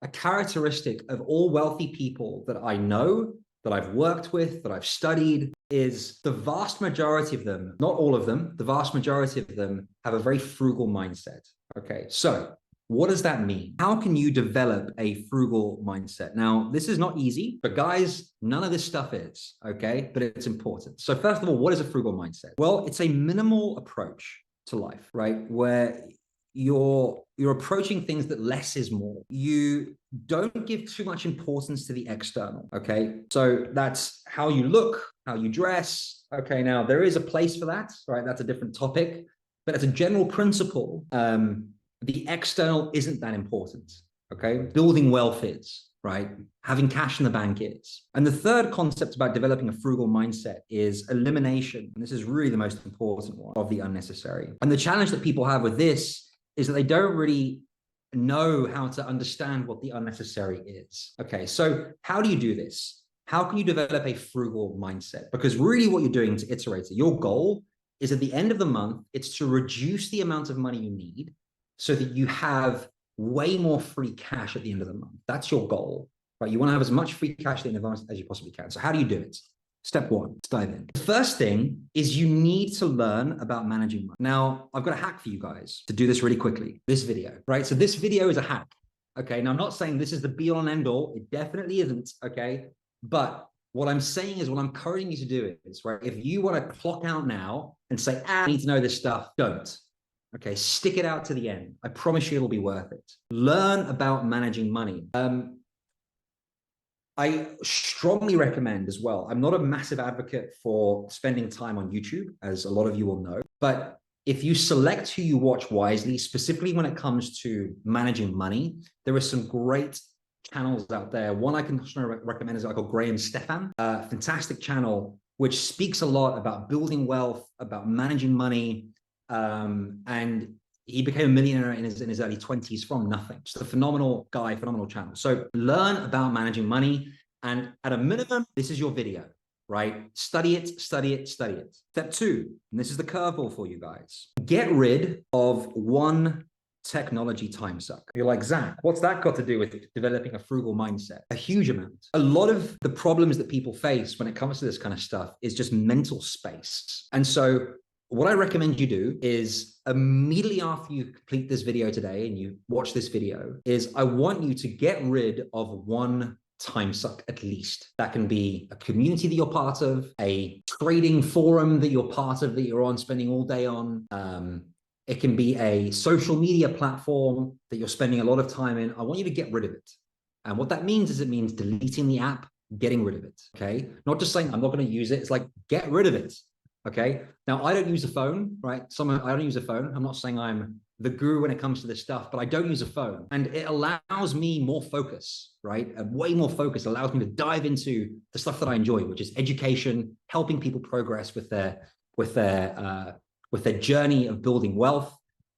a characteristic of all wealthy people that I know, that I've worked with, that I've studied, is the vast majority of them, not all of them, the vast majority of them have a very frugal mindset. Okay, so what does that mean? How can you develop a frugal mindset? Now, this is not easy, but guys, none of this stuff is, okay? But it's important. So first of all, what is a frugal mindset? Well, it's a minimal approach to life, right? Where you're approaching things that less is more. You don't give too much importance to the external, okay? So that's how you look, how you dress. Okay, now there is a place for that, right? That's a different topic, but as a general principle, the external isn't that important, okay? Building wealth is, right? Having cash in the bank is. And the third concept about developing a frugal mindset is elimination. And this is really the most important one, of the unnecessary. And the challenge that people have with this is that they don't really know how to understand what the unnecessary is. Okay, so how do you do this? How can you develop a frugal mindset? Because really what you're doing, to iterate it, your goal is at the end of the month, it's to reduce the amount of money you need so that you have way more free cash at the end of the month. That's your goal, right? You want to have as much free cash at the end of the month as you possibly can. So how do you do it? Step one, let's dive in. The first thing is you need to learn about managing money. Now, I've got a hack for you guys to do this really quickly. This video, right? So this video is a hack. Okay. Now, I'm not saying this is the be all and end all. It definitely isn't. Okay. But what I'm saying is, what I'm encouraging you to do is, right, if you want to clock out now and say, I need to know this stuff, don't. Okay, stick it out to the end. I promise you it'll be worth it. Learn about managing money. I strongly recommend as well. I'm not a massive advocate for spending time on YouTube, as a lot of you will know, but if you select who you watch wisely, specifically when it comes to managing money, there are some great channels out there. One I can recommend is a guy called Graham Stephan, a fantastic channel, which speaks a lot about building wealth, about managing money, and he became a millionaire in his early 20s from nothing. Just a phenomenal guy, phenomenal channel. So learn about managing money. And at a minimum, this is your video, right? Study it, study it, study it. Step two, and this is the curveball for you guys. Get rid of one technology time suck. You're like, Zach, what's that got to do with developing a frugal mindset? A huge amount. A lot of the problems that people face when it comes to this kind of stuff is just mental space. And so what I recommend you do is immediately after you complete this video today and you watch this video, is I want you to get rid of one time suck at least. That can be a community that you're part of, a trading forum that you're part of, that you're on, spending all day on. It can be a social media platform that you're spending a lot of time in. I want you to get rid of it. And what that means is it means deleting the app, getting rid of it, okay? Not just saying, I'm not going to use it. It's like, get rid of it. Okay. Now, I don't use a phone, right? I don't use a phone. I'm not saying I'm the guru when it comes to this stuff, but I don't use a phone. And it allows me more focus, right? Way more focus. It allows me to dive into the stuff that I enjoy, which is education, helping people progress with their journey of building wealth.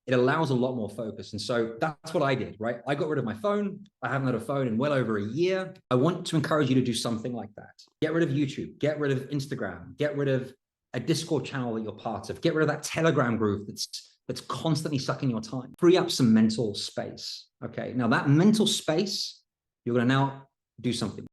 It allows a lot more focus. And so that's what I did, right? I got rid of my phone. I haven't had a phone in well over a year. I want to encourage you to do something like that. Get rid of YouTube, get rid of Instagram, get rid of a Discord channel that you're part of, get rid of that Telegram group that's constantly sucking your time. Free up some mental space. Okay. Now that mental space, you're going to now do something.